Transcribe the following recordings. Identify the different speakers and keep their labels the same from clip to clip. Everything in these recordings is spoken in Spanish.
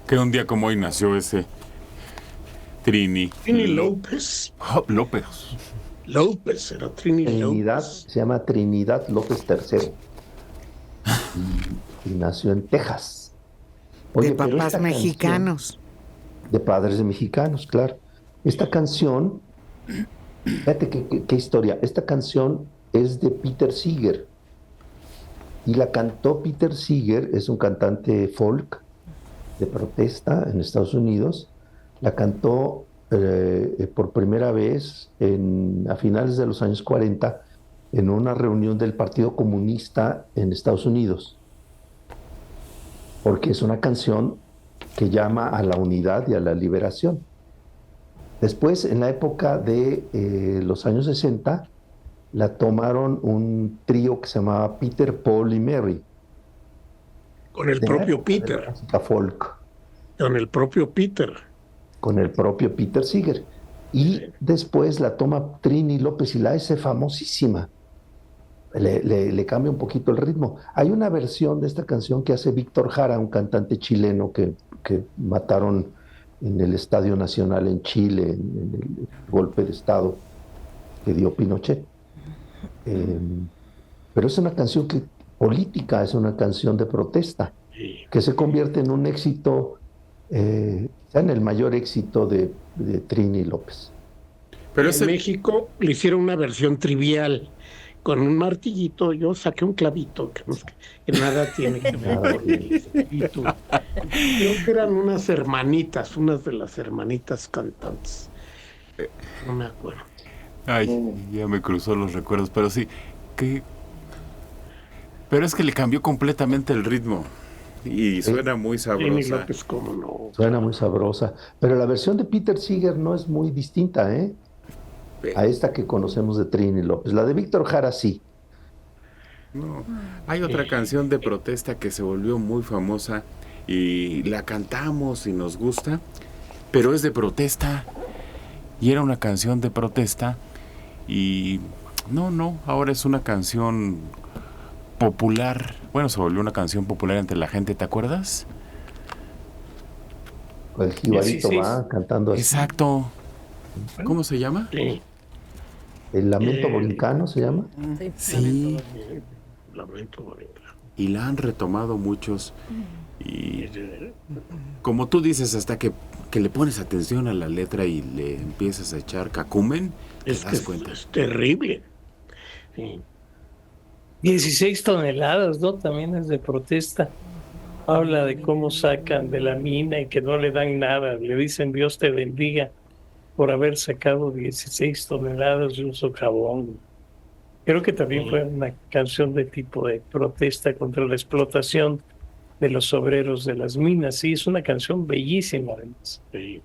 Speaker 1: Que un día como hoy nació ese Trini.
Speaker 2: Trini López.
Speaker 1: López.
Speaker 2: López, era Trini
Speaker 3: Trinidad,
Speaker 2: López.
Speaker 3: se llama Trinidad López III y nació en Texas.
Speaker 4: De
Speaker 3: Oye, pero
Speaker 4: papás
Speaker 3: esta
Speaker 4: mexicanos.
Speaker 3: de padres de mexicanos, claro. Esta canción, fíjate qué historia. Esta canción es de Peter Seeger y la cantó Peter Seeger, es un cantante folk de protesta en Estados Unidos. La cantó por primera vez a finales de los años 40 en una reunión del Partido Comunista en Estados Unidos, porque es una canción que llama a la unidad y a la liberación. Después, en la época de los años 60, la tomaron un trío que se llamaba Peter, Paul y Mary.
Speaker 2: Con el propio Peter.
Speaker 3: Música folk.
Speaker 2: Con el propio Peter.
Speaker 3: Con el propio Peter Seeger. Y después la toma Trini López y la hace famosísima. Le cambia un poquito el ritmo. Hay una versión de esta canción que hace Víctor Jara, un cantante chileno que mataron en el Estadio Nacional en Chile, en el golpe de Estado que dio Pinochet. Pero es una canción política, es una canción de protesta, que se convierte en un éxito, quizá en el mayor éxito de Trini López.
Speaker 2: Pero en México le hicieron una versión trivial. Con un martillito yo saqué un clavito que nada tiene que ver con el espíritu. Creo que eran unas de las hermanitas cantantes. No me acuerdo.
Speaker 1: Ay, ya me cruzó los recuerdos, pero sí, pero es que le cambió completamente el ritmo y suena muy sabrosa.
Speaker 2: López, cómo no.
Speaker 3: Suena muy sabrosa, pero la versión de Peter Seeger no es muy distinta, a esta que conocemos de Trini López. La de Víctor Jara sí.
Speaker 1: No, hay otra canción de protesta que se volvió muy famosa y la cantamos y nos gusta, pero es de protesta y era una canción de protesta y ahora es una canción popular. Bueno, se volvió una canción popular entre la gente, ¿te acuerdas?
Speaker 3: El jibarito va cantando así.
Speaker 1: Exacto. ¿Cómo se llama?
Speaker 2: Sí.
Speaker 3: ¿El lamento borincano se llama?
Speaker 1: Sí.
Speaker 2: Lamento borincano.
Speaker 1: Y la han retomado muchos. Y como tú dices, hasta que le pones atención a la letra y le empiezas a echar cacumen, te das cuenta.
Speaker 2: Es terrible. Sí.
Speaker 5: 16 toneladas, ¿no? También es de protesta. Habla de cómo sacan de la mina y que no le dan nada. Le dicen Dios te bendiga por haber sacado 16 toneladas de un socavón. Creo que también fue una canción de tipo de protesta contra la explotación de los obreros de las minas. Sí, es una canción bellísima además.
Speaker 2: Sí.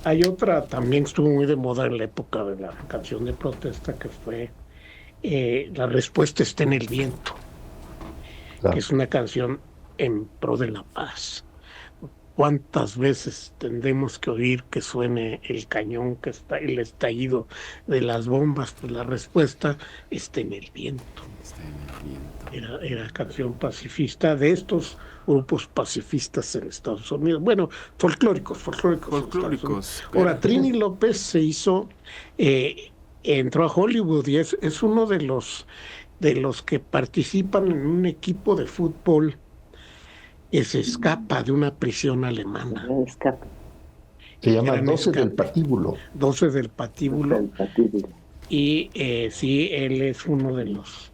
Speaker 2: Hay otra, también estuvo muy de moda en la época de la canción de protesta, que fue La respuesta está en el viento, que es una canción en pro de la paz. ¿Cuántas veces tendremos que oír que suene el cañón, el estallido de las bombas? Pues la respuesta está en el viento. Era canción pacifista de estos grupos pacifistas en Estados Unidos. Bueno, folclóricos. Ahora, Trini López se hizo, entró a Hollywood y es uno de los que participan en un equipo de fútbol que se escapa de una prisión alemana.
Speaker 3: Se llama 12 del Patíbulo.
Speaker 2: 12 del Patíbulo. Y sí, él es uno de los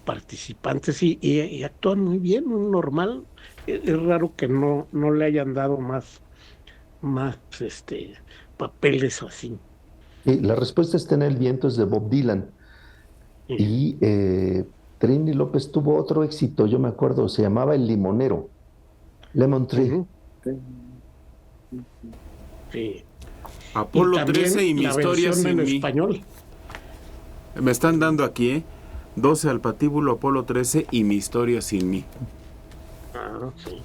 Speaker 2: participantes y actúan muy bien, normal. Es raro que no le hayan dado más papeles así.
Speaker 3: Sí, la respuesta está en el viento, es de Bob Dylan. Sí. Y Trini López tuvo otro éxito, yo me acuerdo, se llamaba El Limonero, Lemon Tree.
Speaker 2: Sí.
Speaker 1: Apolo 13 y mi historia sin mí.
Speaker 2: Español.
Speaker 1: Me están dando aquí, 12 al Patíbulo, Apolo 13 y mi historia sin mí.
Speaker 2: Ah, sí.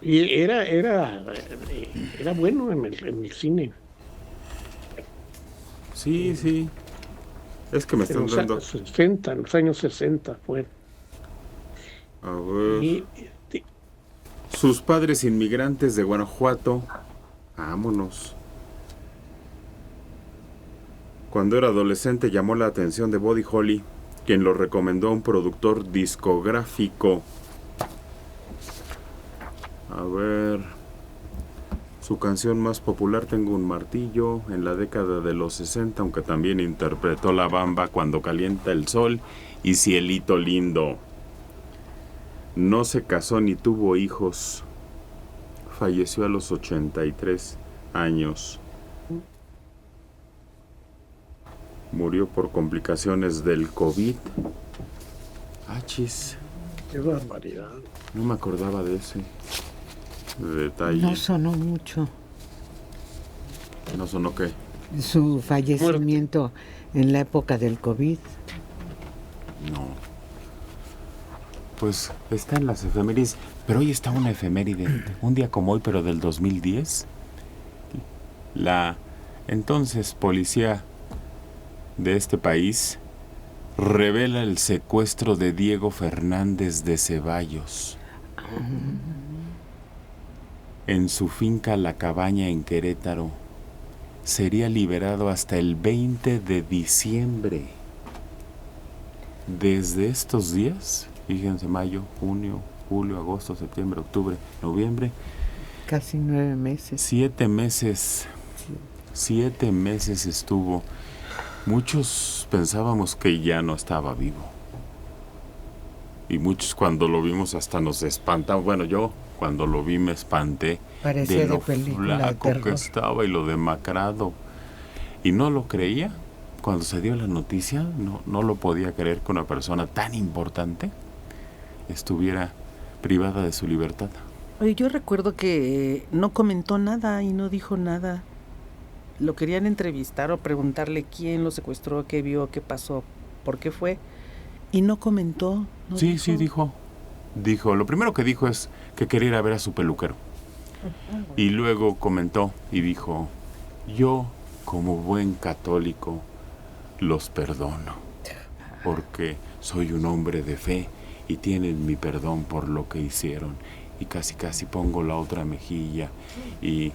Speaker 2: Y era bueno en el cine.
Speaker 1: Sí. Es que me están dando.
Speaker 2: En los años 60 fue.
Speaker 1: A ver. Sus padres inmigrantes de Guanajuato. Vámonos. Cuando era adolescente llamó la atención de Buddy Holly, quien lo recomendó a un productor discográfico. A ver... Su canción más popular, Tengo un martillo, en la década de los 60, aunque también interpretó La Bamba, Cuando calienta el sol y Cielito lindo. No se casó ni tuvo hijos. Falleció a los 83 años. Murió por complicaciones del COVID. Chis.
Speaker 2: Qué barbaridad.
Speaker 1: No me acordaba de ese detalle.
Speaker 4: No sonó mucho.
Speaker 1: ¿No sonó qué?
Speaker 4: Su fallecimiento en la época del COVID.
Speaker 1: No. Pues está en las efemérides. Pero hoy está una efeméride. Un día como hoy, pero del 2010. La entonces policía de este país revela el secuestro de Diego Fernández de Ceballos en su finca La Cabaña en Querétaro. Sería liberado hasta el 20 de diciembre. Desde estos días, fíjense, mayo, junio, julio, agosto, septiembre, octubre, noviembre.
Speaker 4: Casi 9 meses.
Speaker 1: 7 meses. 7 meses estuvo. Muchos pensábamos que ya no estaba vivo. Y muchos cuando lo vimos hasta nos espantamos. Bueno, yo cuando lo vi me espanté.
Speaker 4: Parecía
Speaker 1: de lo
Speaker 4: de película de
Speaker 1: flaco
Speaker 4: terror.
Speaker 1: que estaba y lo demacrado. Y no lo creía. Cuando se dio la noticia, no lo podía creer que una persona tan importante estuviera privada de su libertad.
Speaker 6: Oye, yo recuerdo que no comentó nada y no dijo nada. Lo querían entrevistar o preguntarle quién lo secuestró, qué vio, qué pasó, por qué fue. Y no comentó. No
Speaker 1: Sí,
Speaker 6: dijo.
Speaker 1: sí, dijo. Dijo, lo primero que dijo es que quería ir a ver a su peluquero. Y luego comentó y dijo, yo, como buen católico, los perdono. Porque soy un hombre de fe y tienen mi perdón por lo que hicieron. Y casi pongo la otra mejilla y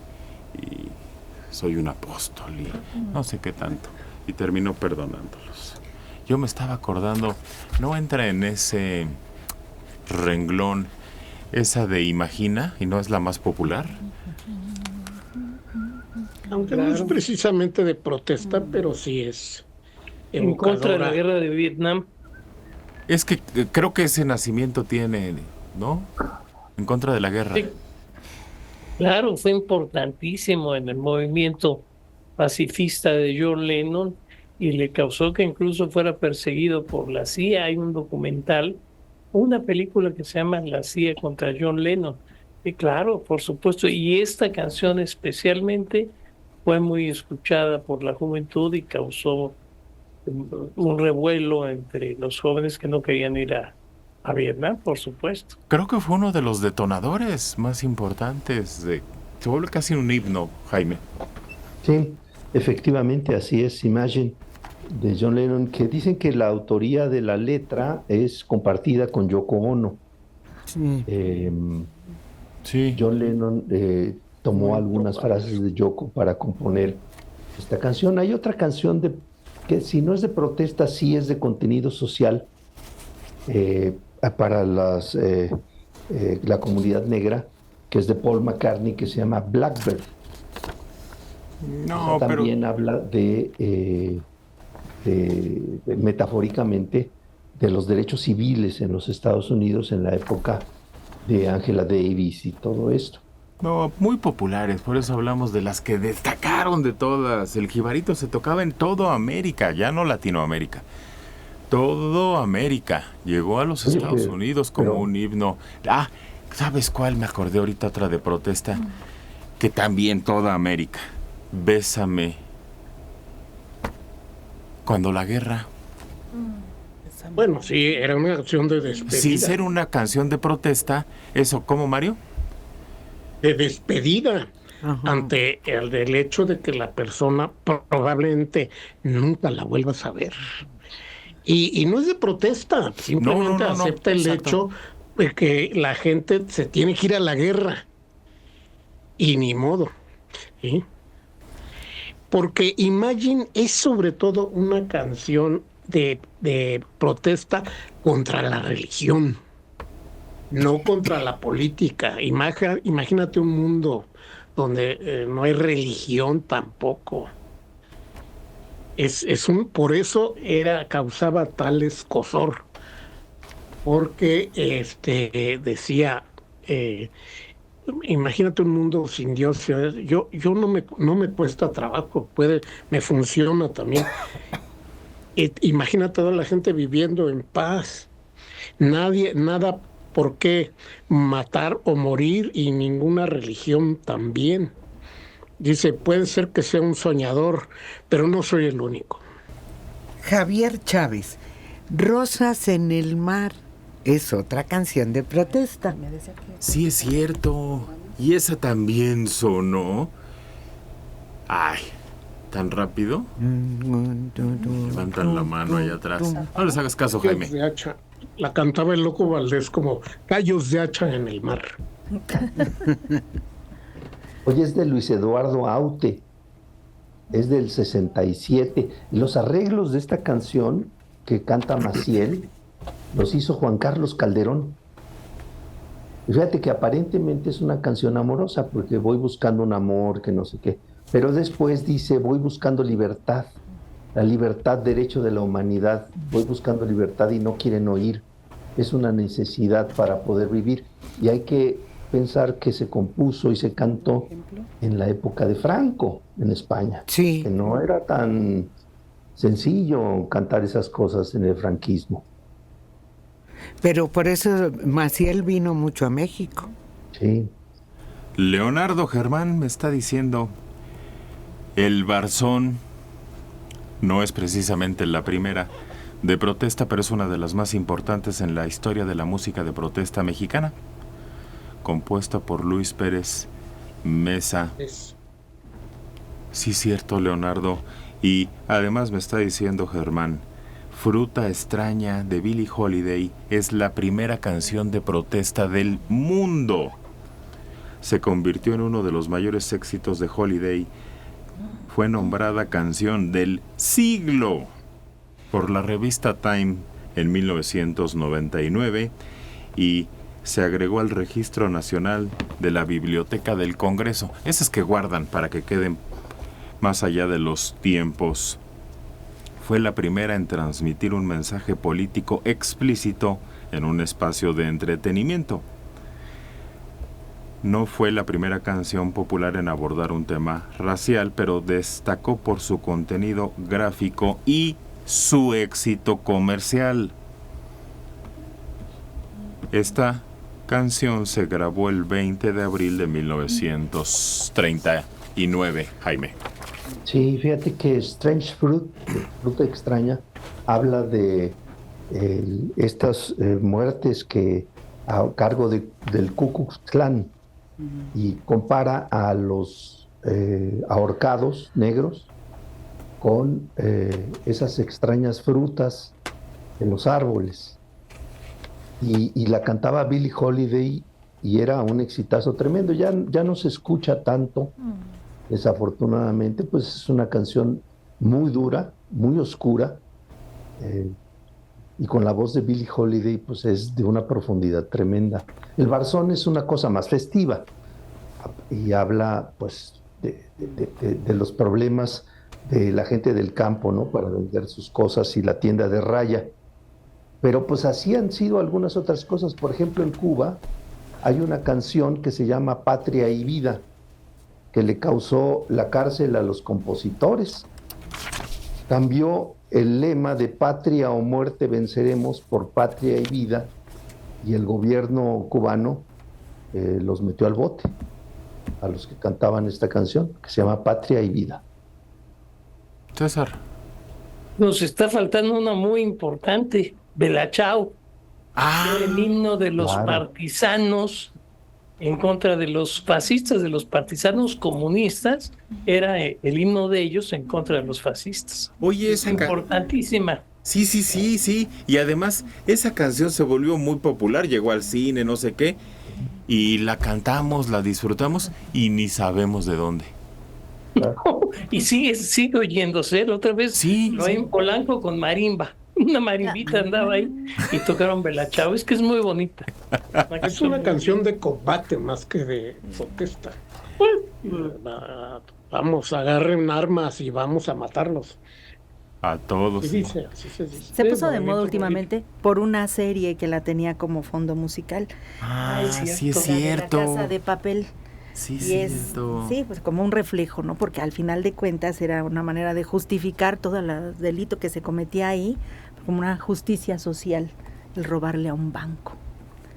Speaker 1: soy un apóstol y no sé qué tanto. Y terminó perdonándolos. Yo me estaba acordando, no entra en ese renglón esa de Imagina y no es la más popular.
Speaker 2: Aunque no es precisamente de protesta, pero sí es
Speaker 5: En contra de la
Speaker 2: evocadora.
Speaker 5: guerra de Vietnam.
Speaker 1: Es que creo que ese nacimiento tiene, ¿no? En contra de la guerra.
Speaker 5: Sí. Claro, fue importantísimo en el movimiento pacifista de John Lennon y le causó que incluso fuera perseguido por la CIA. Hay un documental, una película que se llama La CIA contra John Lennon. Y claro, por supuesto, y esta canción especialmente fue muy escuchada por la juventud y causó un revuelo entre los jóvenes que no querían ir a Vietnam, por supuesto.
Speaker 1: Creo que fue uno de los detonadores más importantes. Se vuelve casi un himno, Jaime.
Speaker 3: Sí, efectivamente, así es. Imagine de John Lennon, que dicen que la autoría de la letra es compartida con Yoko Ono.
Speaker 4: Sí.
Speaker 1: Sí.
Speaker 3: John Lennon tomó algunas frases de Yoko para componer esta canción. Hay otra canción que si no es de protesta, sí es de contenido social para la comunidad negra, que es de Paul McCartney, que se llama Blackbird.
Speaker 1: No, pero
Speaker 3: También habla de metafóricamente de los derechos civiles en los Estados Unidos en la época de Angela Davis y todo esto.
Speaker 1: no, muy populares, por eso hablamos de las que destacaron de todas. El jibarito se tocaba en todo América, ya no Latinoamérica. Todo América. Llegó a los Estados Unidos como un himno. ¿Sabes cuál? Me acordé ahorita otra de protesta, que también toda América. Bésame. Cuando la guerra.
Speaker 2: Bueno, sí, era una canción de despedida.
Speaker 1: Sin ser una canción de protesta, eso, ¿cómo, Mario?
Speaker 2: De despedida.
Speaker 4: Ajá.
Speaker 2: Ante el hecho de que la persona probablemente nunca la vuelvas a ver. Y no es de protesta, simplemente
Speaker 1: No,
Speaker 2: acepta el
Speaker 1: exacto.
Speaker 2: hecho que la gente se tiene que ir a la guerra y ni modo, ¿sí? Porque Imagine es sobre todo una canción de protesta contra la religión, no contra la política. Imagínate un mundo donde no hay religión tampoco. Por eso causaba tal escozor, porque decía, imagínate un mundo sin Dios. Yo no me cuesta trabajo, me funciona también. Imagina toda la gente viviendo en paz, nada por qué matar o morir, y ninguna religión también. Dice, puede ser que sea un soñador, pero no soy el único.
Speaker 4: Javier Chávez, Rosas en el mar es otra canción de protesta.
Speaker 1: Sí, es cierto. Y esa también sonó. Ay, ¿tan rápido? Levantan la mano allá atrás. No les hagas caso, Jaime.
Speaker 2: De hacha. La cantaba el Loco Valdés como Gallos de hacha en el mar.
Speaker 3: Oye, es de Luis Eduardo Aute, es del 67. Los arreglos de esta canción que canta Maciel los hizo Juan Carlos Calderón. Y fíjate que aparentemente es una canción amorosa, porque voy buscando un amor que no sé qué, pero después dice, voy buscando libertad, la libertad, derecho de la humanidad, voy buscando libertad y no quieren oír. Es una necesidad para poder vivir, y hay que pensar que se compuso y se cantó en la época de Franco en España.
Speaker 4: Sí.
Speaker 3: Que no era tan sencillo cantar esas cosas en el franquismo.
Speaker 4: Pero por eso Maciel vino mucho a México.
Speaker 3: Sí.
Speaker 1: Leonardo Germán me está diciendo, el Barzón no es precisamente la primera de protesta, pero es una de las más importantes en la historia de la música de protesta mexicana, compuesta por Luis Pérez Mesa. Sí, cierto, Leonardo. Y además me está diciendo Germán, Fruta extraña de Billie Holiday es la primera canción de protesta del mundo. Se convirtió en uno de los mayores éxitos de Holiday. Fue nombrada canción del siglo por la revista Time en 1999 y se agregó al Registro Nacional de la Biblioteca del Congreso. Esas que guardan para que queden más allá de los tiempos. Fue la primera en transmitir un mensaje político explícito en un espacio de entretenimiento. No fue la primera canción popular en abordar un tema racial, pero destacó por su contenido gráfico y su éxito comercial. Esta canción se grabó el 20 de abril de 1939, Jaime.
Speaker 3: Sí, fíjate que Strange Fruit, Fruta Extraña, habla de estas muertes que a cargo del Ku Klux Klan, y compara a los ahorcados negros con esas extrañas frutas en los árboles. Y la cantaba Billie Holiday y era un exitazo tremendo. Ya no se escucha tanto, desafortunadamente, pues es una canción muy dura, muy oscura, y con la voz de Billie Holiday pues es de una profundidad tremenda. El Barzón es una cosa más festiva y habla pues de los problemas de la gente del campo, ¿no? Para vender sus cosas y la tienda de raya. Pero pues así han sido algunas otras cosas. Por ejemplo, en Cuba hay una canción que se llama Patria y Vida, que le causó la cárcel a los compositores. Cambió el lema de Patria o muerte venceremos por Patria y Vida, y el gobierno cubano los metió al bote a los que cantaban esta canción, que se llama Patria y Vida.
Speaker 1: César.
Speaker 5: Nos está faltando una muy importante, Bella Ciao. El himno de los partisanos en contra de los fascistas, de los partisanos comunistas, era el himno de ellos en contra de los fascistas.
Speaker 1: Oye,
Speaker 5: es importantísima.
Speaker 1: Sí. Y además, esa canción se volvió muy popular, llegó al cine, no sé qué, y la cantamos, la disfrutamos y ni sabemos de dónde.
Speaker 5: Y sigue oyéndose. La otra vez lo hay en Polanco con marimba. Una marimbita andaba ahí y tocaron Bella Ciao. Es que es muy bonita.
Speaker 2: Es una canción de combate más que de protesta. Vamos, agarren armas y vamos a matarlos.
Speaker 1: A todos.
Speaker 2: Así se dice.
Speaker 7: Se puso de moda últimamente por una serie que la tenía como fondo musical.
Speaker 1: Sí es cierto.
Speaker 7: La Casa de Papel.
Speaker 1: Sí,
Speaker 7: Y
Speaker 1: cierto.
Speaker 7: sí, pues como un reflejo, ¿no? Porque al final de cuentas era una manera de justificar todo el delito que se cometía ahí, como una justicia social, el robarle a un banco.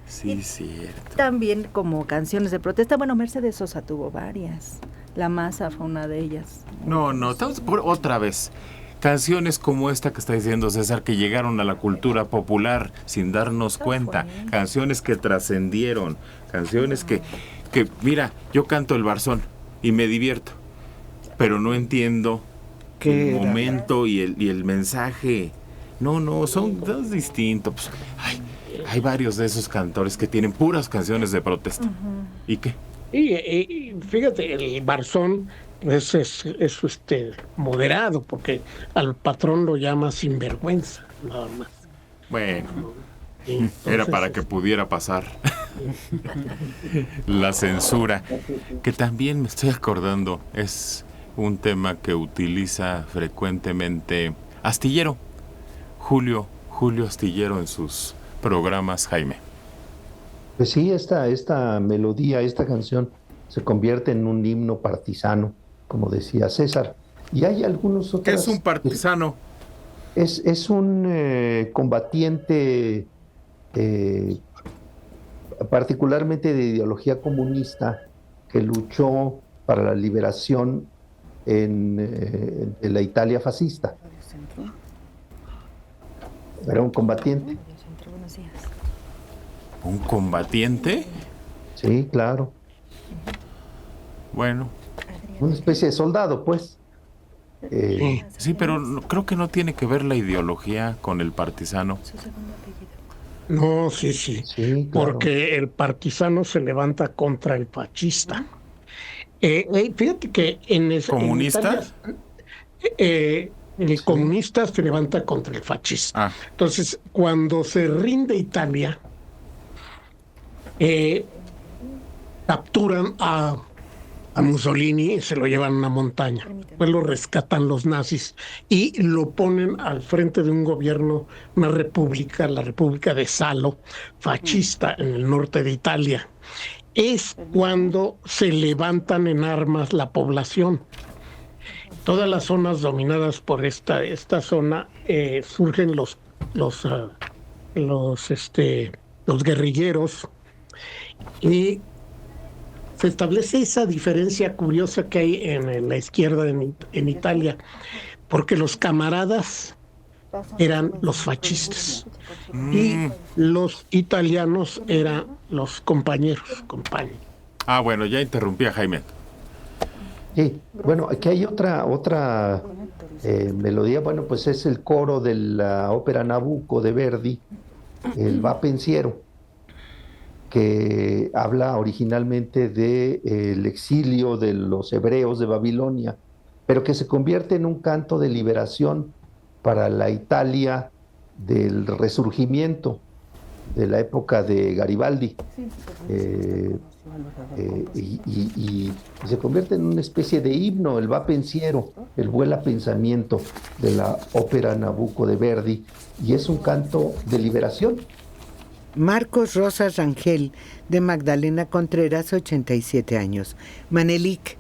Speaker 1: Sí, cierto.
Speaker 7: También como canciones de protesta, bueno, Mercedes Sosa tuvo varias. La Masa fue una de ellas.
Speaker 1: No, estamos otra vez. Canciones como esta que está diciendo César, que llegaron a la cultura popular sin darnos cuenta. Canciones que trascendieron. Canciones que, mira, yo canto el Barzón y me divierto, pero no entiendo el momento y el mensaje. No, son dos distintos. Pues, hay varios de esos cantores que tienen puras canciones de protesta. ¿Y qué?
Speaker 2: Y fíjate, el Barzón es moderado, porque al patrón lo llama sinvergüenza, nada más.
Speaker 1: Bueno,
Speaker 2: Entonces,
Speaker 1: era para que pudiera pasar la censura, que también me estoy acordando, es un tema que utiliza frecuentemente Astillero, Julio Astillero en sus programas, Jaime.
Speaker 3: Pues sí, esta melodía, esta canción se convierte en un himno partisano, como decía César. Y hay algunos otros.
Speaker 1: ¿Qué es un partisano?
Speaker 3: Es un combatiente particularmente de ideología comunista que luchó para la liberación de la Italia fascista. Era un combatiente.
Speaker 1: ¿Un combatiente?
Speaker 3: Sí, claro.
Speaker 1: Bueno.
Speaker 3: Una especie de soldado, pues.
Speaker 1: Sí, pero creo que no tiene que ver la ideología con el partisano.
Speaker 2: No, sí,
Speaker 3: claro.
Speaker 2: Porque el partisano se levanta contra el fascista. Fíjate que
Speaker 1: ¿Comunista?
Speaker 2: El comunista se levanta contra el fascista. Entonces, cuando se rinde Italia, capturan a Mussolini y se lo llevan a una montaña. Pues lo rescatan los nazis y lo ponen al frente de un gobierno, una república, la República de Salo, fascista en el norte de Italia. Es cuando se levantan en armas la población. Todas las zonas dominadas por esta zona surgen los guerrilleros y se establece esa diferencia curiosa que hay en la izquierda en Italia, porque los camaradas eran los fascistas y los italianos eran los compañeros.
Speaker 1: Bueno, ya interrumpí a Jaime.
Speaker 3: Sí, bueno, aquí hay otra melodía, bueno, pues es el coro de la ópera Nabucco de Verdi, el Va Pensiero, que habla originalmente del exilio de los hebreos de Babilonia, pero que se convierte en un canto de liberación para la Italia del Resurgimiento, de la época de Garibaldi, y se convierte en una especie de himno, el Va Pensiero, el vuela pensamiento de la ópera Nabucco de Verdi, y es un canto de liberación.
Speaker 4: Marcos Rosas Rangel, de Magdalena Contreras, 87 años. Manelik,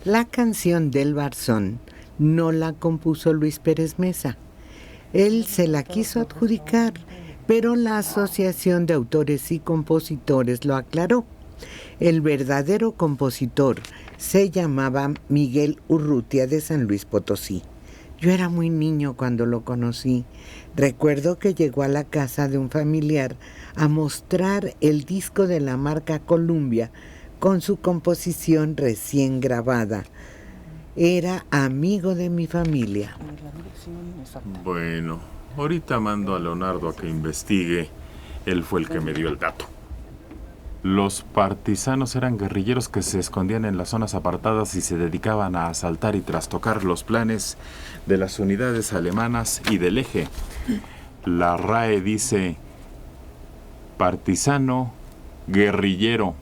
Speaker 4: la canción del Barzón no la compuso Luis Pérez Mesa. Él se la quiso adjudicar, pero la Asociación de Autores y Compositores lo aclaró. El verdadero compositor se llamaba Miguel Urrutia, de San Luis Potosí. Yo era muy niño cuando lo conocí. Recuerdo que llegó a la casa de un familiar a mostrar el disco de la marca Columbia con su composición recién grabada. Era amigo de mi familia.
Speaker 1: Bueno, ahorita mando a Leonardo a que investigue. Él fue el que me dio el dato. Los partisanos eran guerrilleros que se escondían en las zonas apartadas y se dedicaban a asaltar y trastocar los planes de las unidades alemanas y del eje. La RAE dice partisano, guerrillero,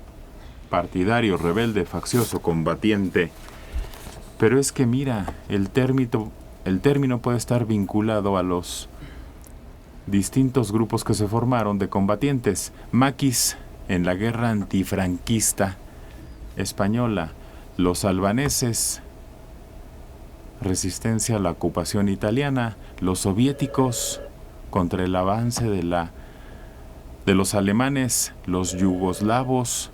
Speaker 1: partidario, rebelde, faccioso, combatiente. Pero es que mira, el término puede estar vinculado a los distintos grupos que se formaron de combatientes. Maquis en la guerra antifranquista española, los albaneses, resistencia a la ocupación italiana, los soviéticos contra el avance de los alemanes, los yugoslavos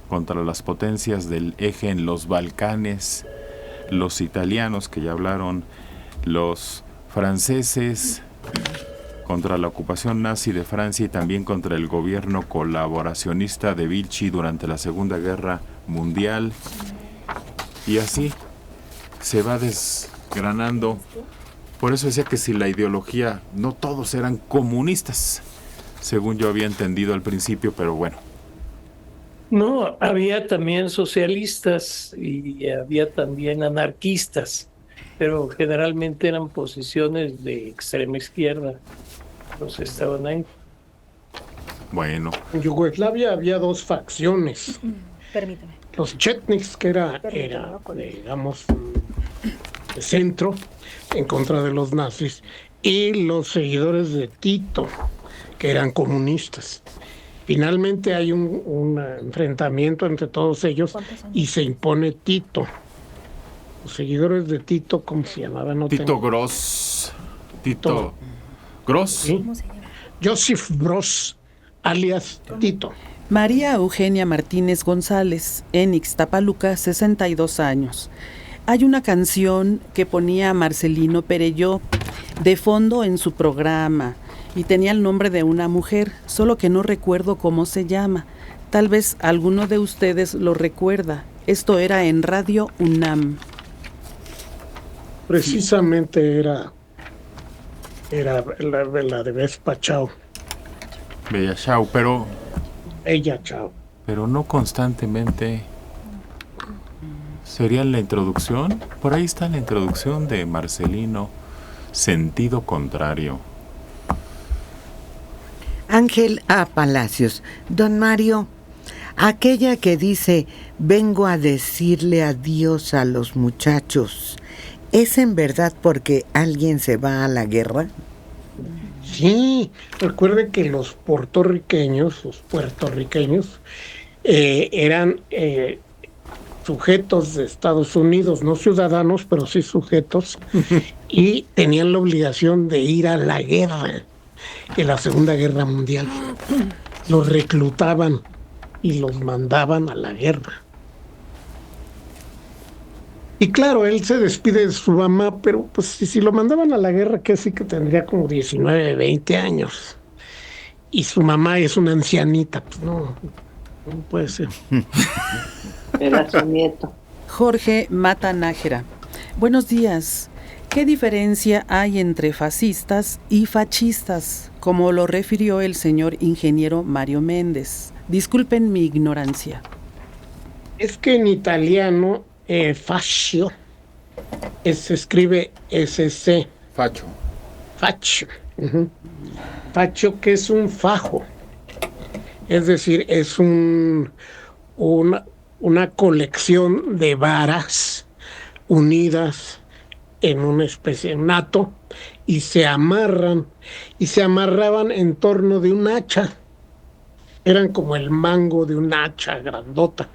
Speaker 1: contra las potencias del eje en los Balcanes, los italianos que ya hablaron, los franceses contra la ocupación nazi de Francia y también contra el gobierno colaboracionista de Vichy durante la Segunda Guerra Mundial. Y así se va desgranando. Por eso decía que si la ideología, no todos eran comunistas, según yo había entendido al principio, pero bueno.
Speaker 5: No, había también socialistas y había también anarquistas, pero generalmente eran posiciones de extrema izquierda. Los estaban ahí.
Speaker 1: Bueno.
Speaker 2: En Yugoslavia había dos facciones.
Speaker 7: Permíteme.
Speaker 2: Los chetniks, que era digamos, de centro, en contra de los nazis, y los seguidores de Tito, que eran comunistas. Finalmente hay un enfrentamiento entre todos ellos y se impone Tito. Los seguidores de Tito, ¿cómo se llamaban? No
Speaker 1: Tito
Speaker 2: tengo...
Speaker 1: Gross. Tito Gross.
Speaker 2: ¿Sí?
Speaker 7: ¿Cómo se llama?
Speaker 2: Joseph Broz, alias Tito.
Speaker 6: María Eugenia Martínez González, en Ixtapaluca, 62 años. Hay una canción que ponía Marcelino Perelló de fondo en su programa y tenía el nombre de una mujer, solo que no recuerdo cómo se llama. Tal vez alguno de ustedes lo recuerda. Esto era en Radio UNAM.
Speaker 2: Precisamente era la de Vespa Chao.
Speaker 1: Bella Chao, pero
Speaker 2: Ella Chao.
Speaker 1: pero no constantemente. ¿Sería en la introducción? Por ahí está la introducción de Marcelino, sentido contrario.
Speaker 4: Ángel A. Palacios. Don Mario, aquella que dice, vengo a decirle adiós a los muchachos, ¿es en verdad porque alguien se va a la guerra?
Speaker 2: Sí, recuerde que los puertorriqueños eran sujetos de Estados Unidos, no ciudadanos, pero sí sujetos, y tenían la obligación de ir a la guerra, en la Segunda Guerra Mundial. Los reclutaban y los mandaban a la guerra. Y claro, él se despide de su mamá, pero pues si lo mandaban a la guerra, que sí que tendría como 19, 20 años. Y su mamá es una ancianita, pues no puede ser.
Speaker 8: Era su nieto.
Speaker 6: Jorge Mata Nájera. Buenos días. ¿Qué diferencia hay entre fascistas y fascistas, como lo refirió el señor ingeniero Mario Méndez? Disculpen mi ignorancia.
Speaker 2: Es que en italiano, fascio, se escribe SC.
Speaker 1: Facho.
Speaker 2: Faccio. Faccio, que es un fajo. Es decir, es una colección de varas unidas en una especie de nato y se amarraban en torno de un hacha. Eran como el mango de un hacha grandota.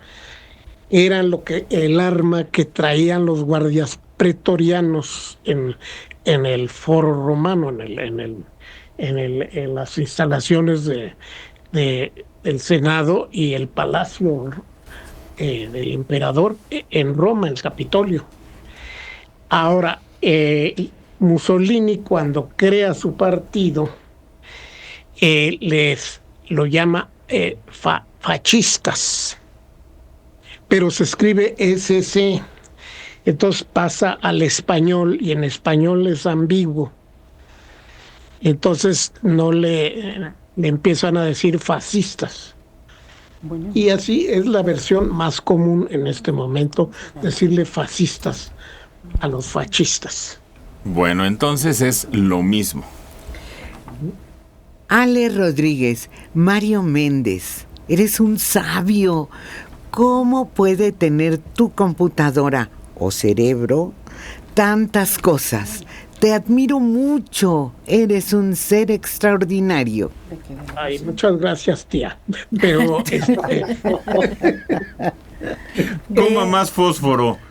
Speaker 2: Eran el arma que traían los guardias pretorianos en el foro romano, en las instalaciones del Senado y el palacio del emperador en Roma, el Capitolio. Ahora, Mussolini, cuando crea su partido, lo llama fascistas, pero se escribe SC, entonces pasa al español y en español es ambiguo. Entonces no le empiezan a decir fascistas.
Speaker 6: Bueno.
Speaker 2: Y así es la versión más común en este momento, decirle fascistas a los fascistas.
Speaker 1: Bueno, entonces es lo mismo.
Speaker 4: Ale Rodríguez, Mario Méndez, eres un sabio. ¿Cómo puede tener tu computadora o cerebro tantas cosas? Te admiro mucho. Eres un ser extraordinario.
Speaker 2: Ay, muchas gracias, tía. Pero
Speaker 1: Toma más fósforo.